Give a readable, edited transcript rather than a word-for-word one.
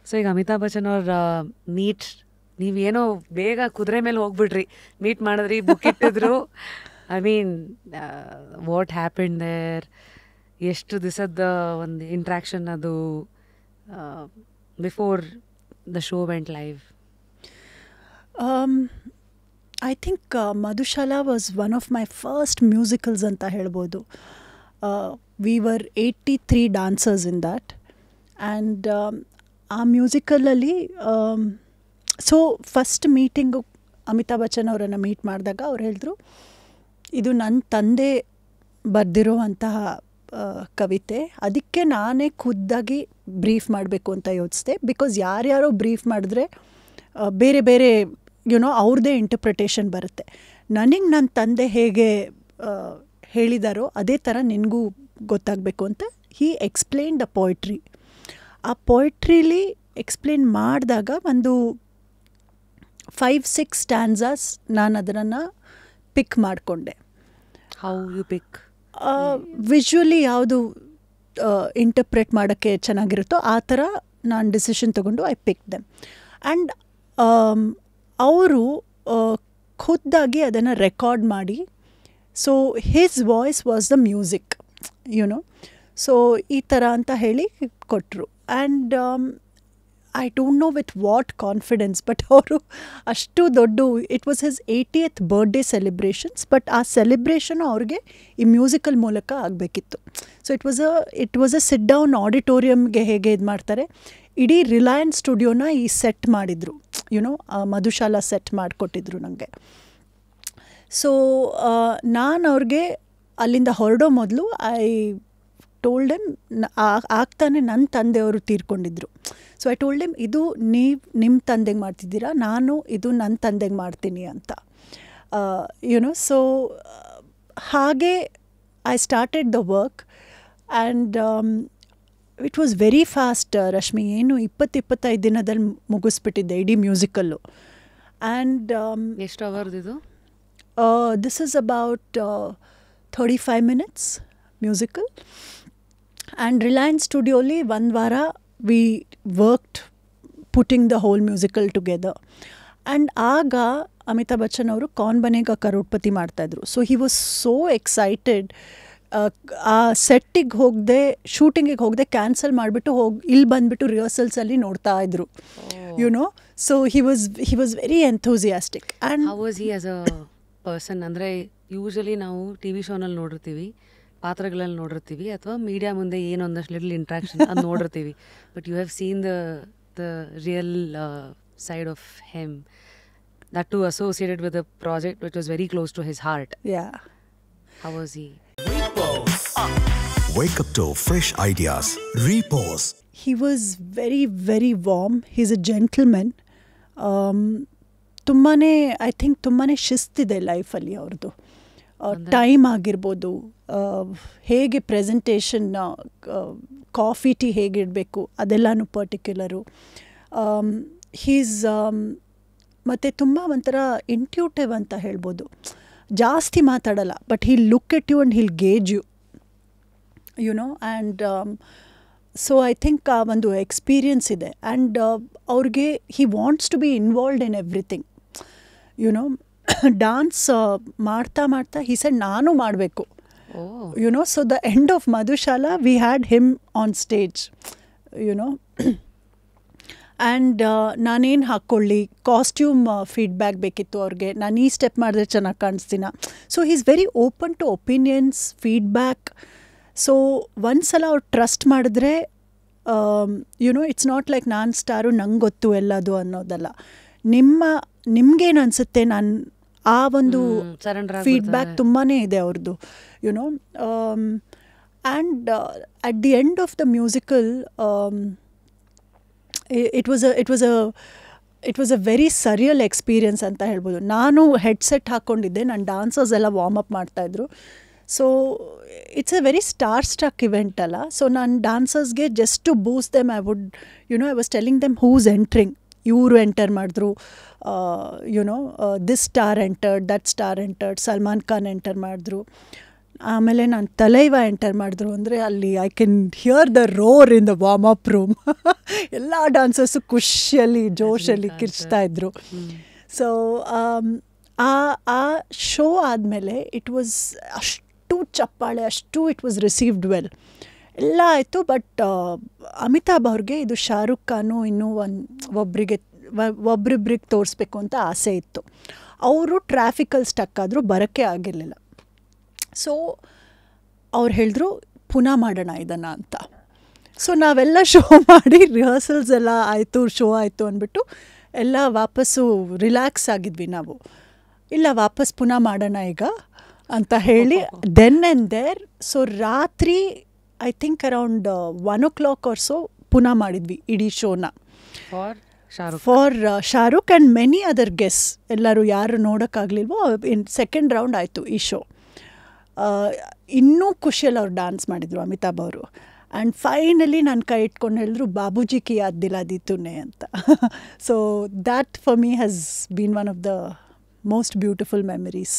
So ಈಗ ಅಮಿತಾಬ್ ಬಚ್ಚನ್ ಅವ್ರ meet ನೀವೇನೋ ಬೇಗ ಕುದುರೆ ಮೇಲೆ ಹೋಗ್ಬಿಡ್ರಿ, ಮೀಟ್ ಮಾಡಿದ್ರಿ, ಬುಕ್ ಇಟ್ಟಿದ್ರು. I mean what happen there? ಎಷ್ಟು ದಿವಸದ ಒಂದು ಇಂಟ್ರ್ಯಾಕ್ಷನ್ ಅದು before the show went live? I think Madhushala was one of my first musicals ಅಂತ ಹೇಳ್ಬೋದು. We were 83 dancers in that. And ಆ ಮ್ಯೂಸಿಕಲಲ್ಲಿ so first meeting Amitabh Bachchan ಅವರನ್ನು ಮೀಟ್ ಮಾಡಿದಾಗ ಅವ್ರು ಹೇಳಿದ್ರು, ಇದು ನನ್ನ ತಂದೆ ಬರೆದಿರುವಂತಹ ಕವಿತೆ, ಅದಕ್ಕೆ ನಾನೇ ಖುದ್ದಾಗಿ ಬ್ರೀಫ್ ಮಾಡಬೇಕು ಅಂತ ಯೋಚಿಸಿದೆ. ಬಿಕಾಸ್ ಯಾರ್ಯಾರೋ ಬ್ರೀಫ್ ಮಾಡಿದ್ರೆ ಬೇರೆ ಬೇರೆ ಅವ್ರದ್ದೇ ಇಂಟರ್ಪ್ರಿಟೇಷನ್ ಬರುತ್ತೆ. ನನಗೆ ನನ್ನ ತಂದೆ ಹೇಗೆ ಹೇಳಿದಾರೋ ಅದೇ ಥರ ನಿನಗೂ ಗೊತ್ತಾಗಬೇಕು ಅಂತ ಹೀ ಎಕ್ಸ್ಪ್ಲೇನ್ ದ ಪೋಯ್ಟ್ರಿ. ಆ ಪೋಯ್ಟ್ರಿಲಿ ಎಕ್ಸ್ಪ್ಲೇನ್ ಮಾಡಿದಾಗ ಒಂದು 5-6 ಸ್ಟ್ಯಾನ್ಸಾಸ್ ನಾನು ಅದನ್ನು ಪಿಕ್ ಮಾಡಿಕೊಂಡೆ. How you pick? ವಿಜುವಲಿ ಯಾವುದು ಇಂಟರ್ಪ್ರೆಟ್ ಮಾಡೋಕ್ಕೆ ಚೆನ್ನಾಗಿರುತ್ತೋ ಆ ಥರ ನಾನು ಡಿಸಿಷನ್ ತೊಗೊಂಡು ಐ ಪಿಕ್ ದೆಮ್. ಆ್ಯಂಡ್ ಅವರು ಖುದ್ದಾಗಿ ಅದನ್ನು ರೆಕಾರ್ಡ್ ಮಾಡಿ, so his voice was the music so ಈ ಥರ ಅಂತ ಹೇಳಿ ಕೊಟ್ಟರು. And I don't know with what confidence, but ಅವರು ಅಷ್ಟು ದೊಡ್ಡ, it was his 80th birthday celebrations, but ಆ ಸೆಲೆಬ್ರೇಷನು ಅವ್ರಿಗೆ ಈ ಮ್ಯೂಸಿಕಲ್ ಮೂಲಕ ಆಗಬೇಕಿತ್ತು. So it was a sit down ಆಡಿಟೋರಿಯಮ್ಗೆ ಹೇಗೆ ಇದು ಮಾಡ್ತಾರೆ, ಇಡೀ ರಿಲಯನ್ಸ್ ಸ್ಟುಡಿಯೋನ ಈ ಸೆಟ್ ಮಾಡಿದರು, ಮಧುಶಾಲಾ ಸೆಟ್ ಮಾಡಿಕೊಟ್ಟಿದ್ರು ನನಗೆ. ಸೊ ನಾನು ಅವ್ರಿಗೆ ಅಲ್ಲಿಂದ ಹೊರಡೋ ಮೊದಲು ಐ ಟೋಲ್ಡ್ ಹಿಮ್, ಆಗ್ತಾನೆ ನನ್ನ ತಂದೆಯವರು ತೀರ್ಕೊಂಡಿದ್ರು. ಸೊ ಐ ಟೋಲ್ಡ್ ಹಿಮ್, ಇದು ನಿಮ್ಮ ತಂದೆಗೆ ಮಾಡ್ತಿದ್ದೀರಾ, ನಾನು ಇದು ನನ್ನ ತಂದೆಗೆ ಮಾಡ್ತೀನಿ ಅಂತ. ಸೊ ಹಾಗೆ I started the work. And it was very fast Rashmi. ಏನು 20-25 ದಿನದಲ್ಲಿ ಮುಗಿಸ್ಬಿಟ್ಟಿದ್ದೆ ಇಡೀ ಮ್ಯೂಸಿಕಲ್ಲು. ಆ್ಯಂಡ್ ಎಷ್ಟು ಅವರ್ದಿದು? This is about 35 minutes musical. And Reliance ಸ್ಟುಡಿಯೋಲಿ 1 ವಾರ we worked putting the whole musical together. And ಆಗ ಅಮಿತಾಬ್ ಬಚ್ಚನ್ ಅವರು ಕೌನ್ ಬನೇಗಾ ಕರೋಡ್ಪತಿ ಮಾಡ್ತಾಯಿದ್ರು. So he was so excited. ಆ ಸೆಟ್ಟಿಗೆ ಹೋಗದೆ, ಶೂಟಿಂಗಿಗೆ ಹೋಗದೆ ಕ್ಯಾನ್ಸಲ್ ಮಾಡಿಬಿಟ್ಟು ಇಲ್ಲಿ ಬಂದುಬಿಟ್ಟು ರಿಹರ್ಸಲ್ಸಲ್ಲಿ ನೋಡ್ತಾ ಇದ್ರು. So he was very enthusiastic. And how was he as a person? ಅಂದರೆ ಯೂಶಲಿ ನಾವು ಟಿ ವಿ ಶೋನಲ್ಲಿ ನೋಡಿರ್ತೀವಿ, ಪಾತ್ರಗಳಲ್ಲಿ ನೋಡಿರ್ತೀವಿ, ಅಥವಾ ಮೀಡಿಯಾ ಮುಂದೆ ಏನೊಂದಷ್ಟು ಲಿಟಲ್ ಇಂಟ್ರಾಕ್ಷನ್ ಅದು ನೋಡಿರ್ತೀವಿ. But you have seen the real side of him, that to associated with a project which was very close to his heart. How was he? Wake up to fresh ideas. Repose. He was very, very warm. He's a gentleman. I think ತುಂಬಾ ಶಿಸ್ತಿದೆ ಲೈಫಲ್ಲಿ ಅವ್ರದ್ದು. Time ಆಗಿರ್ಬೋದು, ಹೇಗೆ presentation, coffee tea ಹೇಗಿಡಬೇಕು ಅದೆಲ್ಲನೂ particular. ಮತ್ತು ತುಂಬ ಒಂಥರ ಇಂಟ್ಯೂಟಿವ್ ಅಂತ ಹೇಳ್ಬೋದು. ಜಾಸ್ತಿ ಮಾತಾಡಲ್ಲ, but he'll look at you and he'll gaze you and so I think ಆ ಒಂದು ಎಕ್ಸ್ಪೀರಿಯನ್ಸ್ ಇದೆ. ಆ್ಯಂಡ್ ಅವ್ರಿಗೆ he wants to be involved in everything. Dance ಮಾಡ್ತಾ ಹಿ ಸೆಡ್ ನಾನು ಮಾಡಬೇಕು. So the end of Madhushala we had him on stage. And ನಾನೇನು ಹಾಕ್ಕೊಳ್ಳಿ, costume feedback ಬೇಕಿತ್ತು ಅವ್ರಿಗೆ, ನಾನು ಈ ಸ್ಟೆಪ್ ಮಾಡಿದ್ರೆ ಚೆನ್ನಾಗಿ ಕಾಣಿಸ್ತೀನ. So he is very open to opinions, feedback. So ಒಂದ್ಸಲ ಅವ್ರು ಟ್ರಸ್ಟ್ ಮಾಡಿದ್ರೆ ಇಟ್ಸ್ ನಾಟ್ ಲೈಕ್ ನಾನು ಸ್ಟಾರು ನಂಗೆ ಗೊತ್ತು ಎಲ್ಲದು ಅನ್ನೋದಲ್ಲ. ನಿಮ್ಗೇನು ಅನಿಸುತ್ತೆ, ನಾನು ಆ ಒಂದು ಫೀಡ್ಬ್ಯಾಕ್ ತುಂಬಾ ಇದೆ ಅವ್ರದ್ದು. And at the end of the musical it was a very surreal experience ಅಂತ ಹೇಳ್ಬೋದು. ನಾನು ಹೆಡ್ಸೆಟ್ ಹಾಕ್ಕೊಂಡಿದ್ದೆ, ನನ್ನ ಡಾನ್ಸರ್ಸ್ ಎಲ್ಲ ವಾರ್ಮ್ ಅಪ್ ಮಾಡ್ತಾಯಿದ್ರು. So it's a very star struck event ಅಲ್ಲ. ಸೊ ನಾನು ಡಾನ್ಸರ್ಸ್ಗೆ just to boost them I was telling them who's entering. ಇವರು ಎಂಟರ್ ಮಾಡಿದ್ರು, this star entered, that star entered, Salman Khan enter ಮಾಡಿದ್ರು. ಆಮೇಲೆ ನಾನು ತಲೈವ ಎಂಟರ್ ಮಾಡಿದ್ರು ಅಂದರೆ ಅಲ್ಲಿ I can hear the roar in the warm up room. ಎಲ್ಲ ಡಾನ್ಸರ್ಸು ಖುಷಿಯಲ್ಲಿ ಜೋಶಲ್ಲಿ ಕಿರ್ಚ್ತಾ ಇದ್ರು. ಸೊ ಆ ಶೋ ಆದಮೇಲೆ ಇಟ್ ವಾಸ್ ಅಷ್ಟು ಚಪ್ಪಾಳೆ, ಅಷ್ಟು ಇಟ್ ವಾಸ್ ರಿಸೀವ್ಡ್ ವೆಲ್, ಎಲ್ಲ ಆಯಿತು. ಬಟ್ ಅಮಿತಾಬ್ ಅವ್ರಿಗೆ ಇದು ಶಾರುಖ್ ಖಾನು ಇನ್ನೂ ಒಬ್ರಿಬ್ರಿಗೆ ತೋರಿಸ್ಬೇಕು ಅಂತ ಆಸೆ ಇತ್ತು. ಅವರು ಟ್ರಾಫಿಕಲ್ಲಿ ಸ್ಟಕ್ ಆದರೂ ಬರೋಕ್ಕೆ ಆಗಿರಲಿಲ್ಲ. ಸೊ ಅವ್ರು ಹೇಳಿದ್ರು ಪುನಃ ಮಾಡೋಣ ಇದನ್ನು ಅಂತ. ಸೊ ನಾವೆಲ್ಲ ಶೋ ಮಾಡಿ ರಿಹರ್ಸಲ್ಸ್ ಎಲ್ಲ ಆಯಿತು, ಶೋ ಆಯಿತು ಅಂದ್ಬಿಟ್ಟು ಎಲ್ಲ ವಾಪಸ್ಸು ರಿಲ್ಯಾಕ್ಸ್ ಆಗಿದ್ವಿ ನಾವು. ಇಲ್ಲ ವಾಪಸ್ ಪುನಃ ಮಾಡೋಣ ಈಗ ಅಂತ ಹೇಳಿ ದೆನ್ ಆ್ಯಂಡ್ ದೇರ್. ಸೊ ರಾತ್ರಿ I think around 1 o'clock or so ಪುನಃ ಮಾಡಿದ್ವಿ ಇಡೀ ಶೋನ for Shahrukh and many other guests. ಎಲ್ಲರೂ ಯಾರು ನೋಡೋಕ್ಕಾಗಲಿಲ್ವೋ ಸೆಕೆಂಡ್ ರೌಂಡ್ ಆಯಿತು ಈ ಶೋ. ಇನ್ನೂ ಖುಷಿಯಲ್ಲಿ ಅವ್ರು ಡ್ಯಾನ್ಸ್ ಮಾಡಿದರು ಅಮಿತಾಬ್ ಅವರು. ಆ್ಯಂಡ್ ಫೈನಲಿ ನನ್ನ ಕೈ ಇಟ್ಕೊಂಡು ಹೇಳಿದ್ರು ಬಾಬೂಜಿ ಕಿ ಯಾದ್ ದಿಲಾ ದಿ ತೂನೆ ಅಂತ. So that for me has been one of the most beautiful memories.